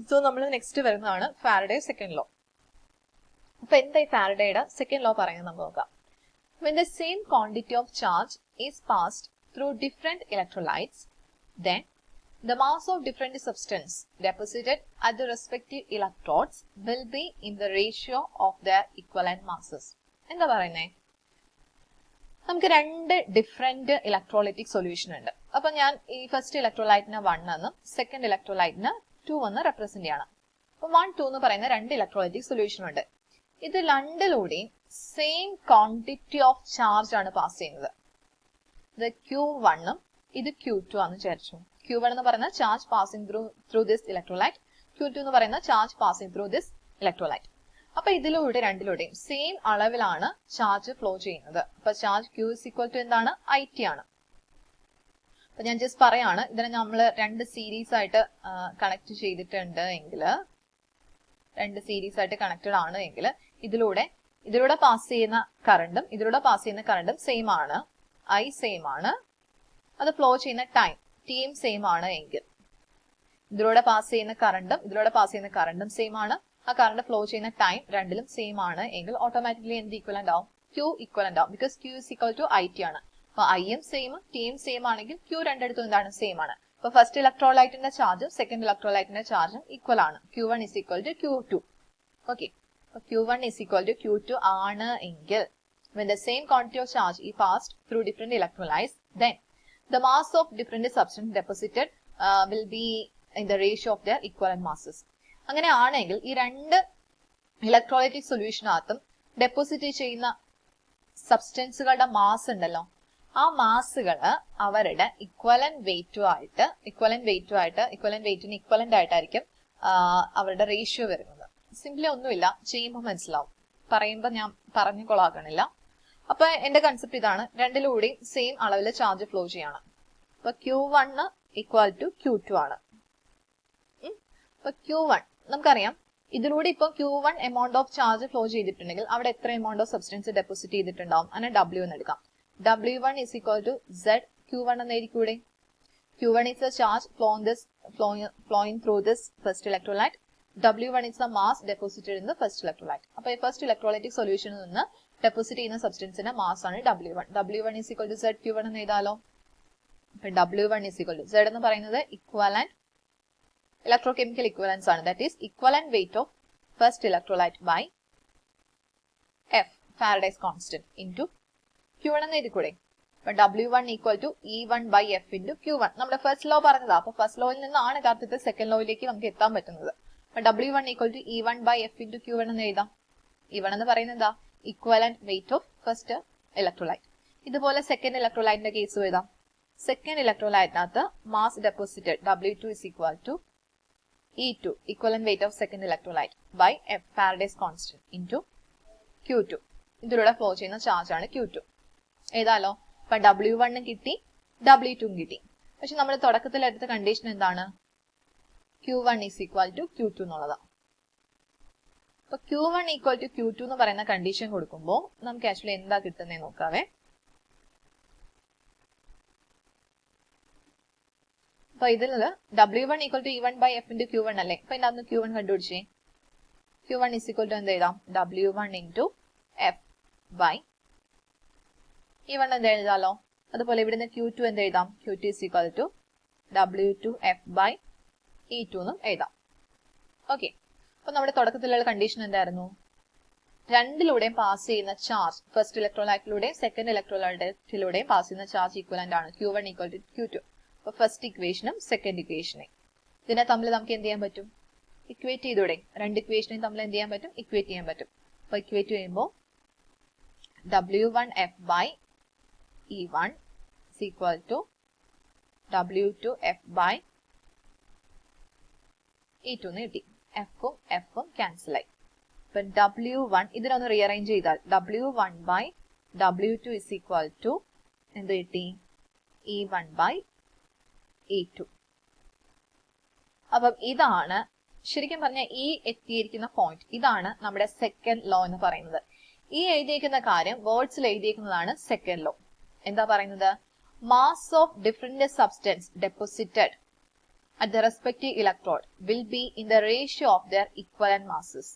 So നമ്മൾ next വരുന്നതാണ് Faraday second law. അപ്പൊ എന്താ ഈ ഫാരഡേയുടെ സെക്കൻഡ് ലോ പറയുന്നത് നമുക്ക് നോക്കാം. When the same quantity of charge is passed through different electrolytes, then the mass of different substance deposited at the respective electrodes will be in the ratio of their equivalent masses. എന്താ പറയുന്നേ? നമുക്ക് രണ്ട് different electrolytic solution ഉണ്ട്. അപ്പൊ ഞാൻ ഈ first ഇലക്ട്രോലൈറ്റിനെ 1 എന്നും second ഇലക്ട്രോലൈറ്റിനെ 2 എന്ന് റെപ്രസെന്റ് ചെയ്യണം. അപ്പൊ 1, 2 എന്ന് പറയുന്ന രണ്ട് ഇലക്ട്രോലൈറ്റിക് സൊല്യൂഷൻ ഉണ്ട്. ഇത് രണ്ടിലൂടെയും സെയിം ക്വാണ്ടിറ്റി ഓഫ് ചാർജ് ആണ് പാസ് ചെയ്യുന്നത്. ഇത് Q1 ഉം ഇത് Q2 ആണെന്ന് വിചാരിച്ചു. Q1 എന്ന് പറയുന്ന charge passing through this electrolyte, Q2 എന്ന് പറയുന്ന charge passing through this electrolyte. അപ്പൊ ഇതിലൂടെ രണ്ടിലൂടെയും സെയിം അളവിലാണ് ചാർജ് ഫ്ലോ ചെയ്യുന്നത്. അപ്പൊ charge Q is equal to എന്താണ്? IT ആണ്. അപ്പൊ ഞാൻ ജസ്റ്റ് പറയാണ്, ഇതിനെ നമ്മൾ രണ്ട് സീരീസ് ആയിട്ട് കണക്ട് ചെയ്തിട്ടുണ്ട് എങ്കിൽ, രണ്ട് സീരീസ് ആയിട്ട് കണക്റ്റഡ് ആണ് എങ്കിൽ ഇതിലൂടെ പാസ് ചെയ്യുന്ന കറണ്ടും ഇതിലൂടെ പാസ് ചെയ്യുന്ന കറണ്ടും സെയിം ആണ്, I സെയിം ആണ്. അത് ഫ്ലോ ചെയ്യുന്ന ടൈം Tയും സെയിം ആണ് എങ്കിൽ, ഇതിലൂടെ പാസ് ചെയ്യുന്ന കറണ്ടും സെയിം ആണ്, ആ കറണ്ട് ഫ്ലോ ചെയ്യുന്ന ടൈം രണ്ടിലും സെയിം ആണ് എങ്കിൽ ഓട്ടോമാറ്റിക്കലി എന്ത് ഈക്വലന്റ് ആവും? Q ഈക്വലന്റ് ആവും. Because Q is equal to IT ആണ്. അപ്പൊ Iയും സെയിം Tയും സെയിം ആണെങ്കിൽ Q രണ്ടിടത്തും എന്താണ്? സെയിം ആണ്. അപ്പൊ ഫസ്റ്റ് ഇലക്ട്രോലൈറ്റിന്റെ ചാർജും സെക്കൻഡ് ഇലക്ട്രോലൈറ്റിന്റെ ചാർജും ഈക്വൽ ആണ്. Q1 is equal to Q2. Okay, Q1 is equal to Q2 ആണ് എങ്കിൽ, when the same quantity of charge is passed through different electrolytes, then the mass of different substance deposited will be in the ratio of their equivalent masses. അങ്ങനെ ആണെങ്കിൽ ഈ രണ്ട് electrolytic സൊല്യൂഷനകത്തും deposit ചെയ്യുന്ന സബ്സ്റ്റൻസുകളുടെ mass ഉണ്ടല്ലോ, ആ മാസുകള് അവരുടെ ഇക്വലന്റ് വെയിറ്റിന് ഇക്വലന്റ് ആയിട്ടായിരിക്കും അവരുടെ റേഷ്യോ വരുന്നത്. സിംപ്ലി ഒന്നുമില്ല, ചെയ്യുമ്പോൾ മനസ്സിലാവും, പറയുമ്പോൾ ഞാൻ പറഞ്ഞു കൊളാക്കണില്ല. അപ്പൊ എന്റെ കൺസെപ്റ്റ് ഇതാണ്, രണ്ടിലൂടെയും സെയിം അളവിൽ ചാർജ് ഫ്ലോ ചെയ്യാണ്. അപ്പൊ Q1 ഈക്വൽ ടു Q2 ആണ്. അപ്പൊ Q1 നമുക്കറിയാം, ഇതിലൂടെ ഇപ്പൊ Q1 amount of charge flow ചെയ്തിട്ടുണ്ടെങ്കിൽ അവിടെ എത്ര എമൗണ്ട് ഓഫ് സബ്സ്റ്റൻസ് ഡെപ്പോസിറ്റ് ചെയ്തിട്ടുണ്ടാവും? അങ്ങനെ W എന്ന് എടുക്കാം. W1 is equal to Z Q1 എന്നായിരിക്കൂടെ. Q1 is the charge flowing through this first electrolyte. W1 is the mass deposited in the first electrolyte. അപ്പൊ ഈ first electrolytic സൊല്യൂഷനിൽ നിന്ന് deposit ചെയ്യുന്ന സബ്സ്റ്റൻസിന്റെ mass ആണ് W1. W1 is equal to Z Q1 എന്ന് എഴുതാലോ. അപ്പൊ W1 is equal to Z എന്ന് പറയുന്നത് ഇക്വലന്റ് ഇലക്ട്രോകെമിക്കൽ ഇക്വലൻസ് ആണ്. That is equivalent weight of first electrolyte by F Faraday's constant into Q1 എന്ന് എഴുതിക്കൂടെ. അപ്പൊ W1 equal to E1 by F into Q1. നമ്മുടെ first law പറഞ്ഞതാ. അപ്പൊ first ലോയിൽ നിന്നാണ് യഥാർത്ഥത്തിൽ സെക്കൻഡ് ലോയിലേക്ക് നമുക്ക് എത്താൻ പറ്റുന്നത്. അപ്പൊ W1 equal to E1 by F into Q1 എന്ന് എഴുതാം. E1 എന്ന് പറയുന്നത് എന്താ? Equivalent weight of first electrolyte. ഇതുപോലെ സെക്കൻഡ് ഇലക്ട്രോലൈറ്റിന്റെ കേസ് എഴുതാം. സെക്കൻഡ് ഇലക്ട്രോലൈറ്റിനകത്ത് mass deposited W2 is equal to E2 equivalent weight of second electrolyte by F Faraday's constant into Q2. ഇതിലൂടെ ഫ്ലോ ചെയ്യുന്ന ചാർജ് ആണ് Q2. ഏതാലോ. അപ്പൊ W1 കിട്ടി, W2 കിട്ടി. പക്ഷെ നമ്മൾ തുടക്കത്തിൽ എടുത്ത കണ്ടീഷൻ എന്താണ്? Q1 is equal to Q2 എന്നുള്ളതാണ്. അപ്പൊ Q1 equal to Q2 എന്ന് പറയുന്ന കണ്ടീഷൻ കൊടുക്കുമ്പോൾ നമുക്ക് ആക്ച്വലി എന്താ കിട്ടുന്നേ നോക്കാവേ. അപ്പൊ ഇതിൽ W1 equal to E1 by F into Q1 അല്ലേ. അപ്പൊ ഇതിനകത്ത് Q1 കണ്ടുപിടിച്ചേ. Q1 is equal to എന്ത് എഴുതാം? W1 into F by E1 എന്ത് എഴുതാലോ. അതുപോലെ ഇവിടുന്ന് Q2 എന്ത് എഴുതാം? Q2 is equal to W2 F by E2 എന്നും എഴുതാം. ഓക്കെ, അപ്പൊ നമ്മുടെ തുടക്കത്തിലുള്ള കണ്ടീഷൻ എന്തായിരുന്നു? രണ്ടിലൂടെയും പാസ് ചെയ്യുന്ന ചാർജ് ഫസ്റ്റ് ഇലക്ട്രോലൈറ്റിലൂടെയും സെക്കൻഡ് ഇലക്ട്രോലൈറ്റിലൂടെയും പാസ് ചെയ്യുന്ന ചാർജ് ഈക്വലന്റ് ആണ്. Q1 equal to Q2. അപ്പൊ ഫസ്റ്റ് ഇക്വേഷനും സെക്കൻഡ് ഇക്വേഷനെ ഇതിനെ തമ്മിൽ നമുക്ക് എന്ത് ചെയ്യാൻ പറ്റും? ഇക്വേറ്റ് ചെയ്തൂടെ. രണ്ട് ഇക്വേഷനെയും തമ്മിൽ എന്ത് ചെയ്യാൻ പറ്റും? ഇക്വേറ്റ് ചെയ്യാൻ പറ്റും. അപ്പൊ ഇക്വേറ്റ് ചെയ്യുമ്പോൾ W1 F by E1 is equal to W2 F by E2 എന്ന് കിട്ടി. Fഉം Fഉം ക്യാൻസൽ ആയി. അപ്പൊ W1 ഇതിനൊന്ന് റീഅറേഞ്ച് ചെയ്താൽ W1 by W2 is equal to എന്ത് കിട്ടി? E1 by E2. അപ്പം ഇതാണ് ശരിക്കും പറഞ്ഞാൽ ഈ എത്തിയിരിക്കുന്ന പോയിന്റ്. ഇതാണ് നമ്മുടെ സെക്കൻഡ് ലോ എന്ന് പറയുന്നത്. ഈ എഴുതിയിരിക്കുന്ന കാര്യം വേർഡ്സിൽ എഴുതിയിരിക്കുന്നതാണ് സെക്കൻഡ് ലോ. എന്താ പറയുന്നത്? Mass of different substance deposited at the respective electrode will be in the ratio of their equivalent masses.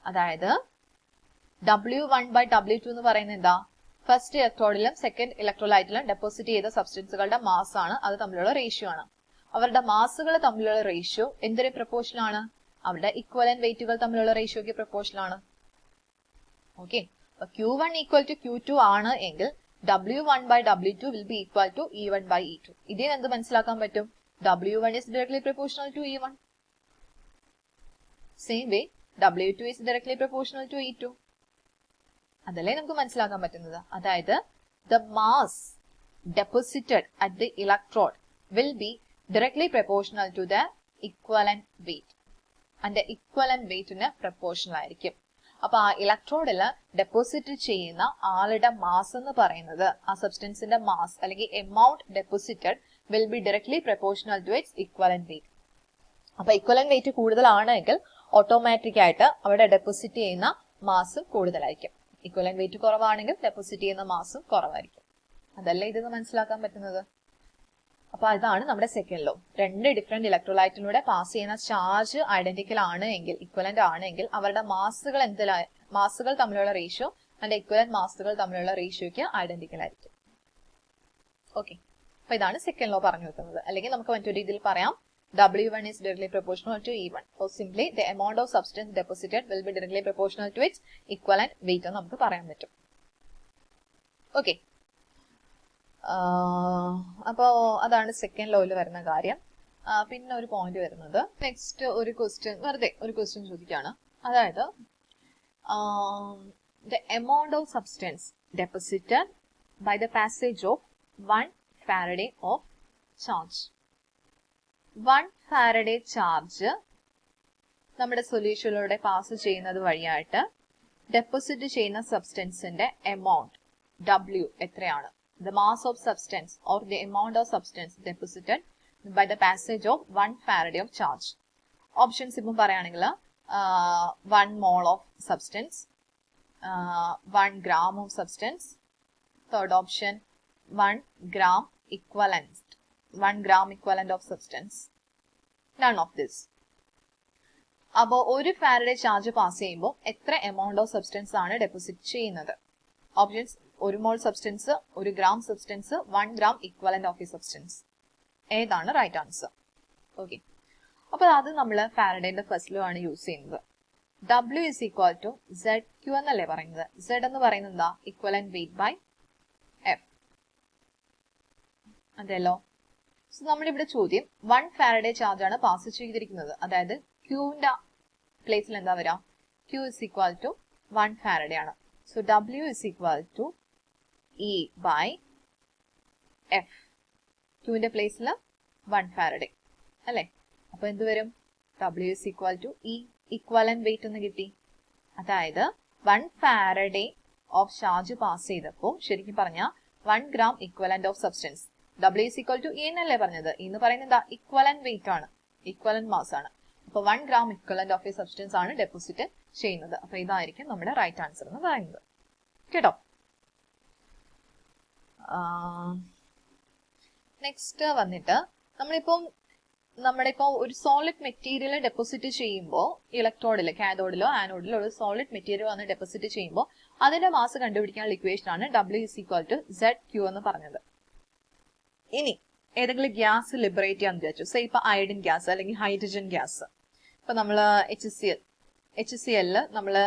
അതായത് W1 by W2 എന്ന് പറയുന്നത് എന്താ? ഫസ്റ്റ് ഇലക്ട്രോഡിലും സെക്കൻഡ് ഇലക്ട്രോലൈറ്റിലും ഡെപ്പോസിറ്റ് ചെയ്ത സബ്സ്റ്റൻസുകളുടെ മാസ് ആണ്. അത് തമ്മിലുള്ള റേഷ്യോ ആണ്. അവരുടെ മാസുകൾ തമ്മിലുള്ള റേഷ്യോ എന്തൊരു പ്രപ്പോർഷൻ ആണ്? അവരുടെ ഇക്വലന്റ് വെയിറ്റുകൾ തമ്മിലുള്ള റേഷ്യോക്ക് പ്രപ്പോർഷൻ ആണ്. Okay, Q1 equal to Q2 ആണ് എങ്കിൽ W1 by W2 will be equal to E1 by E2. ഇതിന് എന്ത് മനസ്സിലാക്കാൻ പറ്റും? W1 is directly proportional to E1. Same way, W2 is directly proportional to E2. അതല്ലേ നമുക്ക് മനസ്സിലാക്കാൻ പറ്റുന്നത്. അതായത് the mass deposited at the electrode will be directly proportional to the equivalent weight. അതിന്റെ equivalent weightന് proportional ആയിരിക്കും. അപ്പൊ ആ ഇലക്ട്രോഡിൽ ഡെപ്പോസിറ്റ് ചെയ്യുന്ന ആളുടെ മാസ് എന്ന് പറയുന്നത് ആ സബ്സ്റ്റൻസിന്റെ മാസ് അല്ലെങ്കിൽ amount deposited will be directly proportional to its equivalent weight. അപ്പൊ ഇക്വലന്റ് വെയിറ്റ് കൂടുതലാണെങ്കിൽ ഓട്ടോമാറ്റിക് ആയിട്ട് അവിടെ ഡെപ്പോസിറ്റ് ചെയ്യുന്ന മാസും കൂടുതലായിരിക്കും. ഇക്വലന്റ് വെയിറ്റ് കുറവാണെങ്കിൽ ഡെപ്പോസിറ്റ് ചെയ്യുന്ന മാസും കുറവായിരിക്കും. അതല്ലേ ഇതെന്ന് മനസ്സിലാക്കാൻ പറ്റുന്നത്. അപ്പൊ അതാണ് നമ്മുടെ സെക്കൻഡ് ലോ. രണ്ട് ഡിഫറെന്റ് ഇലക്ട്രോലൈറ്റിലൂടെ പാസ് ചെയ്യുന്ന ചാർജ് ഐഡന്റിക്കൽ ആണ് എങ്കിൽ, ഇക്വലന്റ് ആണെങ്കിൽ അവരുടെ മാസുകൾ തമ്മിലുള്ള റേഷ്യോ അതിന്റെ ഇക്വലന്റ് മാസുകൾ തമ്മിലുള്ള റേഷ്യോയ്ക്ക് ഐഡന്റിക്കൽ ആയിരിക്കും. ഓക്കെ, അപ്പൊ ഇതാണ് സെക്കൻഡ് ലോ പറഞ്ഞു വെക്കുന്നത്. അല്ലെങ്കിൽ നമുക്ക് മറ്റൊരു രീതിയിൽ പറയാം, W1 is directly proportional to E1. So simply the amount of substance deposited will be directly proportional to its equivalent weight എന്ന് നമുക്ക് പറയാൻ പറ്റും. ഓക്കെ, അപ്പോ അതാണ് സെക്കൻഡ് ലോയിൽ വരുന്ന കാര്യം. പിന്നെ ഒരു പോയിന്റ് വരുന്നത്, നെക്സ്റ്റ് ഒരു ക്വസ്റ്റ്യൻ, വെറുതെ ഒരു ക്വസ്റ്റ്യൻ ചോദിക്കുകയാണ്. അതായത് the amount of substance deposited by the passage of 1 Faraday of charge. 1 Faraday charge നമ്മുടെ സൊല്യൂഷനിലൂടെ പാസ് ചെയ്യുന്നത് വഴിയായിട്ട് ഡെപ്പോസിറ്റ് ചെയ്യുന്ന സബ്സ്റ്റൻസിന്റെ എമൗണ്ട് W എത്രയാണ്? The mass of substance or the amount of substance deposited by the passage of 1 Faraday of charge. Options ഇപ്പം പറയുകയാണെങ്കിൽ 1 mole of substance, 1 gram of substance. Third option, 1 gram equivalent of substance. None of this. അപ്പോൾ ഒരു Faraday charge pass ചെയ്യുമ്പോൾ എത്ര amount of substance ആണ് deposit ചെയ്യുന്നത്? Options, 1 mole substance, 1 gram substance, 1 gram equivalent of ഈ substance. ഏതാണ് right answer? Okay, അപ്പൊ അത് നമ്മൾ ഫാരഡേന്റെ ഫസ്റ്റ് ലോ ആണ് യൂസ് ചെയ്യുന്നത്. W is equal to ZQ എന്നല്ലേ പറയുന്നത്. Z എന്ന് പറയുന്നത് എന്താ? Equivalent weight by F. അതെല്ലോ. സോ നമ്മളിവിടെ ചോദ്യം 1 ഫാരഡേ ചാർജ് ആണ് പാസ് ചെയ്തിരിക്കുന്നത്. അതായത് Qന്റെ പ്ലേസിൽ എന്താ വരാ? Q is equal to 1 Faraday ആണ്. So W is equal to E by F. Qന്റെ പ്ലേസിൽ 1 ഫാരഡേ അല്ലേ? അപ്പൊ എന്ത് വരും? W is equal to E, equivalent weight എന്ന് കിട്ടി. അതായത് 1 ഫാരഡേ ഓഫ് ചാർജ് പാസ് ചെയ്തപ്പോൾ ശരിക്കും പറഞ്ഞാൽ 1 gram equivalent of substance. W is equal to E എന്നല്ലേ പറഞ്ഞത്? E എന്ന് പറയുന്നത് എന്താ? ഇക്വലന്റ് വെയിറ്റ് ആണ്, ഇക്വലന്റ് മാസ് ആണ്. അപ്പൊ 1 gram equivalent of A substance ആണ് ഡെപ്പോസിറ്റ് ചെയ്യുന്നത്. അപ്പൊ ഇതായിരിക്കും നമ്മുടെ റൈറ്റ് ആൻസർ എന്ന് പറയുന്നത്. കേട്ടോ? നെക്സ്റ്റ് വന്നിട്ട് നമ്മളിപ്പം ഒരു സോളിഡ് മെറ്റീരിയൽ ഡെപ്പോസിറ്റ് ചെയ്യുമ്പോൾ ഇലക്ട്രോഡിലോ കാഥോഡിലോ ആനോഡിലോ ഒരു സോളിഡ് മെറ്റീരിയൽ വന്ന് ഡെപ്പോസിറ്റ് ചെയ്യുമ്പോൾ അതിന്റെ മാസ് കണ്ടുപിടിക്കാനുള്ള ഇക്വേഷൻ ആണ് W is equal to ZQ എന്ന് പറഞ്ഞത്. ഇനി ഏതെങ്കിലും ഗ്യാസ് ലിബറേറ്റ് ചെയ്യാന്ന് വിചാരിച്ചു, സേ ഇപ്പൊ അയഡിൻ ഗ്യാസ് അല്ലെങ്കിൽ ഹൈഡ്രജൻ ഗ്യാസ്. ഇപ്പൊ നമ്മള് HCl നമ്മള്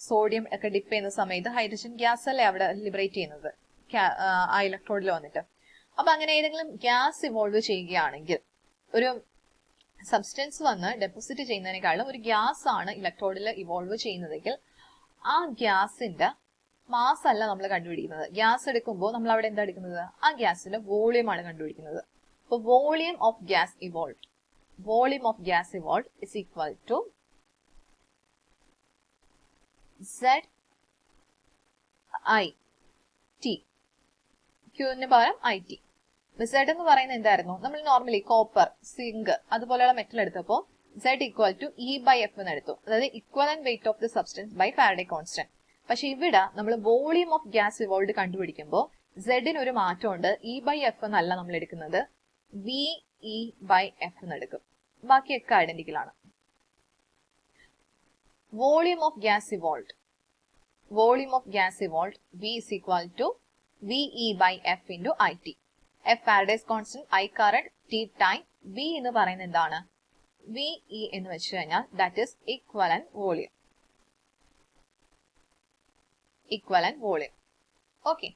സോഡിയം ഒക്കെ ഡിപ്പ് ചെയ്യുന്ന സമയത്ത് ഹൈഡ്രജൻ ഗ്യാസ് അല്ലേ അവിടെ ലിബറേറ്റ് ചെയ്യുന്നത് ആ ഇലക്ട്രോഡിൽ വന്നിട്ട്. അപ്പൊ അങ്ങനെ ഏതെങ്കിലും ഗ്യാസ് ഇവോൾവ് ചെയ്യുകയാണെങ്കിൽ, ഒരു സബ്സ്റ്റൻസ് വന്ന് ഡെപ്പോസിറ്റ് ചെയ്യുന്നതിനേക്കാളും ഒരു ഗ്യാസ് ആണ് ഇലക്ട്രോഡിൽ ഇവോൾവ് ചെയ്യുന്നതെങ്കിൽ ആ ഗ്യാസിന്റെ മാസ് അല്ല നമ്മൾ കണ്ടുപിടിക്കുന്നത്. ഗ്യാസ് എടുക്കുമ്പോൾ നമ്മൾ അവിടെ എന്താ എടുക്കുന്നത്? ആ ഗ്യാസിന്റെ വോളിയം ആണ് കണ്ടുപിടിക്കുന്നത്. അപ്പൊ volume of gas evolve is equal to ZIT. Qന് പകരം IT. Z എന്ന് പറയുന്നത് എന്തായിരുന്നു? നമ്മൾ നോർമലി കോപ്പർ, സിങ്ക് അതുപോലെയുള്ള മെറ്റൽ എടുത്തപ്പോൾ Z equal to E by F എന്ന് എടുത്തു. അതായത് equivalent weight of the substance by Faraday constant. പക്ഷെ ഇവിടെ നമ്മൾ വോളിയം ഓഫ് ഗ്യാസ് ഇവോൾവ് കണ്ടുപിടിക്കുമ്പോൾ Z ഒരു മാറ്റമുണ്ട്. E by F എന്നല്ല നമ്മൾ എടുക്കുന്നത്, VE by F എന്ന് എടുക്കും. ബാക്കിയൊക്കെ ഐഡന്റിക്കൽ ആണ്. Volume of gas evolve, volume of gas evolve V is equal to VE by F into IT. F Faraday's constant, I current, T time, V എന്ന് പറയുന്നത് എന്താണ്? VE എന്ന് വെച്ച് കഴിഞ്ഞാൽ that is equivalent volume. Equivalent volume. Okay.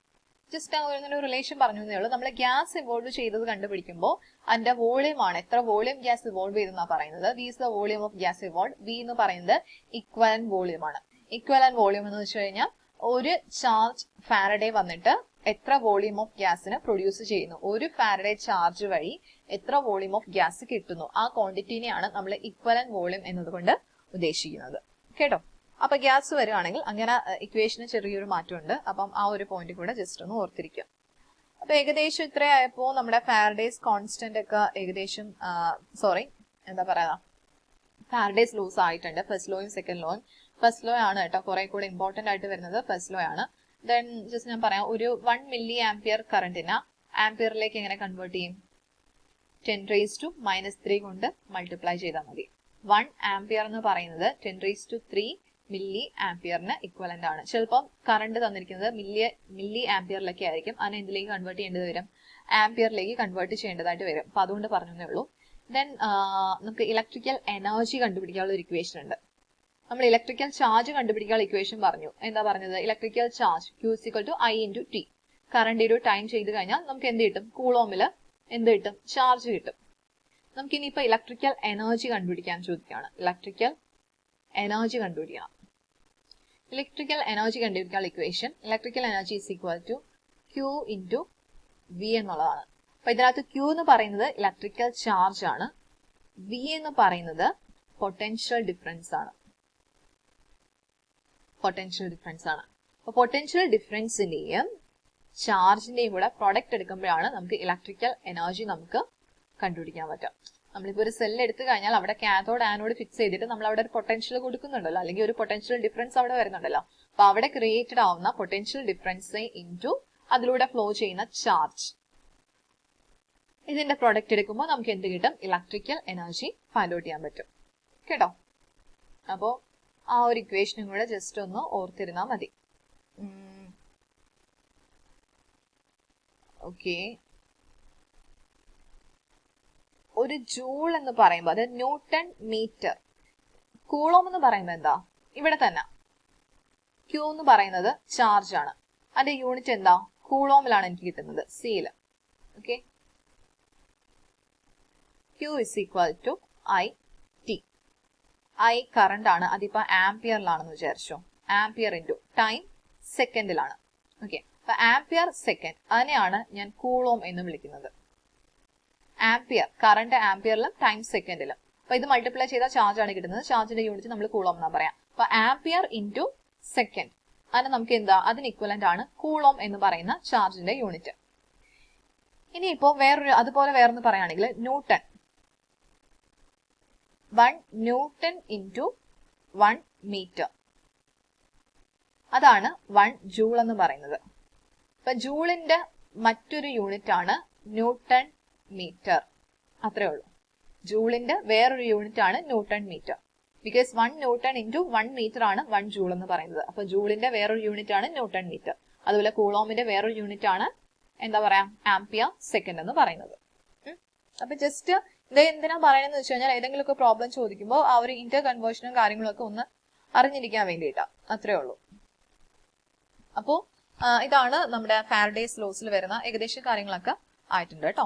Just ഒരു relation പറഞ്ഞു എന്നേ ഉള്ളൂ. നമ്മൾ ഗ്യാസ് ഇവോൾവ് ചെയ്തത് കണ്ടുപിടിക്കുമ്പോൾ അതിന്റെ വോളിയം ആണ്, എത്ര വോളിയം ഗ്യാസ് ഇവോൾവ് ചെയ്തെന്നാണ് പറയുന്നത്. V is the volume of gas evolved. V എന്ന് പറയുന്നത് ഇക്വലന്റ് വോളിയം ആണ്. ഇക്വലന്റ് വോളിയം എന്ന് വെച്ച് കഴിഞ്ഞാൽ ഒരു ചാർജ് ഫാരഡേ വന്നിട്ട് എത്ര വോളിയം ഓഫ് ഗ്യാസിന് പ്രൊഡ്യൂസ് ചെയ്യുന്നു, ഒരു ഫാരഡേ ചാർജ് വഴി എത്ര വോളിയം ഓഫ് ഗ്യാസ് കിട്ടുന്നു, ആ ക്വാണ്ടിറ്റിനെയാണ് നമ്മൾ ഇക്വലന്റ് വോളിയം എന്നതുകൊണ്ട് ഉദ്ദേശിക്കുന്നത്. കേട്ടോ? അപ്പൊ ഗ്യാസ് വരികയാണെങ്കിൽ അങ്ങനെ ഇക്വേഷന് ചെറിയൊരു മാറ്റമുണ്ട്. അപ്പം ആ ഒരു പോയിന്റ് കൂടെ ജസ്റ്റ് ഒന്ന് ഓർത്തിരിക്കുക. അപ്പൊ ഏകദേശം ഇത്രയായപ്പോ നമ്മുടെ ഫാരഡേസ് കോൺസ്റ്റന്റ് ഒക്കെ ഏകദേശം എന്താ പറയാ, ഫാരഡേസ് ലോസ് ആയിട്ടുണ്ട്. ഫസ്റ്റ് ലോയും സെക്കൻഡ് ലോയും. ഫസ്റ്റ് ലോ ആണ് കേട്ടോ കുറെ കൂടെ ഇമ്പോർട്ടന്റ് ആയിട്ട് വരുന്നത്, ഫസ്റ്റ് ലോ ആണ്. ദെൻ ജസ്റ്റ് ഞാൻ പറയാം, ഒരു 1 മില്ലി ആംപിയർ കറന്റിന് ആംപിയറിലേക്ക് എങ്ങനെ കൺവേർട്ട് ചെയ്യും? 10⁻³ കൊണ്ട് മൾട്ടിപ്ലൈ ചെയ്താൽ മതി. 1 ആംപിയർ എന്ന് പറയുന്നത് 10⁻³ മില്ലി ആംപിയറിന് ഇക്വലന്റ് ആണ്. ചിലപ്പം കറണ്ട് തന്നിരിക്കുന്നത് മില്ലി ആംപിയറിലൊക്കെ ആയിരിക്കും, അതിനെ എന്തിലേക്ക് കൺവേർട്ട് ചെയ്യേണ്ടത് വരും? ആംപിയറിലേക്ക് കൺവേർട്ട് ചെയ്യേണ്ടതായിട്ട് വരും. അപ്പൊ അതുകൊണ്ട് പറഞ്ഞേ ഉള്ളൂ. ദെൻ നമുക്ക് ഇലക്ട്രിക്കൽ എനർജി കണ്ടുപിടിക്കാനുള്ള ഒരു ഇക്വേഷൻ ഉണ്ട്. നമ്മൾ ഇലക്ട്രിക്കൽ ചാർജ് കണ്ടുപിടിക്കാനുള്ള ഇക്വേഷൻ പറഞ്ഞു. എന്താ പറഞ്ഞത്? Electrical charge Q = I × T. Current ഒരു ടൈം ചെയ്ത് കഴിഞ്ഞാൽ നമുക്ക് എന്ത് കിട്ടും? കൂളോമില് എന്ത് കിട്ടും? ചാർജ് കിട്ടും. നമുക്കിനിയിപ്പോ ഇലക്ട്രിക്കൽ എനർജി കണ്ടുപിടിക്കാൻ ചോദിക്കുകയാണ്. ഇലക്ട്രിക്കൽ എനർജി കണ്ടുപിടിക്കണം. ഇലക്ട്രിക്കൽ എനർജി കണ്ടുപിടിക്കാനുള്ള equation electrical energy is equal to Q × V എന്നുള്ളതാണ്. അപ്പൊ ഇതിനകത്ത് Q എന്ന് പറയുന്നത് ഇലക്ട്രിക്കൽ ചാർജ് ആണ്, V എന്ന് പറയുന്നത് പൊട്ടൻഷ്യൽ ഡിഫറൻസ് ആണ്. പൊട്ടൻഷ്യൽ ഡിഫറൻസ് ആണ്. അപ്പൊ പൊട്ടൻഷ്യൽ ഡിഫറൻസിന്റെയും ചാർജിന്റെയും കൂടെ പ്രൊഡക്റ്റ് എടുക്കുമ്പോഴാണ് നമുക്ക് ഇലക്ട്രിക്കൽ എനർജി നമുക്ക് കണ്ടുപിടിക്കാൻ പറ്റും. നമ്മളിപ്പോ ഒരു സെൽ എടുത്തു കഴിഞ്ഞാൽ അവിടെ കാഥോഡ് ആനോഡ് ഫിക്സ് ചെയ്തിട്ട് നമ്മൾ അവിടെ ഒരു പൊട്ടൻഷ്യൽ കൊടുക്കുന്നുണ്ടല്ലോ, അല്ലെങ്കിൽ ഒരു പൊട്ടൻഷ്യൽ ഡിഫറൻസ് അവിടെ വരുന്നുണ്ടല്ലോ. അപ്പൊ അവിടെ ക്രിയേറ്റഡ് ആവുന്ന പൊട്ടൻഷ്യൽ ഡിഫറൻസ് ഇൻറ്റു അതിലൂടെ ഫ്ലോ ചെയ്യുന്ന ചാർജ്, ഇതിന്റെ പ്രൊഡക്റ്റ് എടുക്കുമ്പോൾ നമുക്ക് എന്ത് കിട്ടും? ഇലക്ട്രിക്കൽ എനർജി ഫൈൻഡ് ഔട്ട് ചെയ്യാൻ പറ്റും. കേട്ടോ? അപ്പോ ആ ഒരു ഇക്വേഷനും കൂടെ ജസ്റ്റ് ഒന്ന് ഓർത്തിരുന്നാൽ മതി. ഓക്കെ. ഒരു ജൂൾ എന്ന് പറയുമ്പോൾ അത് ന്യൂട്ടൺ മീറ്റർ. കൂളോം എന്ന് പറയുമ്പോൾ എന്താ? ഇവിടെ തന്നെ Q എന്ന് പറയുന്നത് ചാർജ് ആണ്, അതിന്റെ യൂണിറ്റ് എന്താ? കൂളോമിലാണ് എനിക്ക് കിട്ടുന്നത്, സിയില്. Okay. Q is equal to IT. I current ആണ്, അതിപ്പോ ആംപിയറിലാണെന്ന് വിചാരിച്ചോ. ആംപിയർ ഇൻറ്റു ടൈം സെക്കൻഡിലാണ്. ഓക്കെ. അപ്പൊ ആംപിയർ സെക്കൻഡ്, അതിനെയാണ് ഞാൻ കൂളോം എന്ന് വിളിക്കുന്നത്. ആംപിയർ കറണ്ട് ആംപിയറിലും ടൈം സെക്കൻഡിലും. അപ്പൊ ഇത് മൾട്ടിപ്ലൈ ചെയ്താൽ ചാർജ് ആണ് കിട്ടുന്നത്. ചാർജിന്റെ യൂണിറ്റ് നമ്മൾ കൂളോം എന്നാ പറയാം. അപ്പൊ ആംപിയർ ഇൻറ്റു സെക്കൻഡ്, അതിന് നമുക്ക് എന്താ? അതിന് ഇക്വലന്റ് ആണ് കൂളോം എന്ന് പറയുന്ന ചാർജിന്റെ യൂണിറ്റ്. ഇനിയിപ്പോ അതുപോലെ വേറൊന്ന് പറയുകയാണെങ്കിൽ ന്യൂട്ടൺ. 1 ന്യൂട്ടൺ ഇൻറ്റു 1 മീറ്റർ, അതാണ് 1 ജൂൾ എന്ന് പറയുന്നത്. അപ്പൊ ജൂളിന്റെ മറ്റൊരു യൂണിറ്റ് ആണ് ന്യൂട്ടൺ മീറ്റർ. അത്രേ ഉള്ളൂ. ജൂളിന്റെ വേറൊരു യൂണിറ്റ് ആണ് newton metre. Because 1 newton into 1 metre ആണ് 1 ജൂൾ എന്ന് പറയുന്നത്. അപ്പൊ ജൂളിന്റെ വേറൊരു യൂണിറ്റ് ആണ് ന്യൂട്ടൺ മീറ്റർ. അതുപോലെ കൂളോമിന്റെ വേറൊരു യൂണിറ്റ് ആണ് എന്താ പറയാ? ആംപിയർ സെക്കൻഡ് എന്ന് പറയുന്നത്. അപ്പൊ ജസ്റ്റ് ഇത് എന്തിനാ പറയണെന്ന് വെച്ച് കഴിഞ്ഞാൽ ഏതെങ്കിലുമൊക്കെ പ്രോബ്ലം ചോദിക്കുമ്പോൾ ആ ഒരു ഇന്റർ കൺവേർഷനും കാര്യങ്ങളൊക്കെ ഒന്ന് അറിഞ്ഞിരിക്കാൻ വേണ്ടിയിട്ടാ. അത്രേ ഉള്ളൂ. അപ്പോ ഇതാണ് നമ്മുടെ ഫാരഡേസ് ലോസിൽ വരുന്ന ഏകദേശം കാര്യങ്ങളൊക്കെ ആയിട്ടുണ്ട് കേട്ടോ.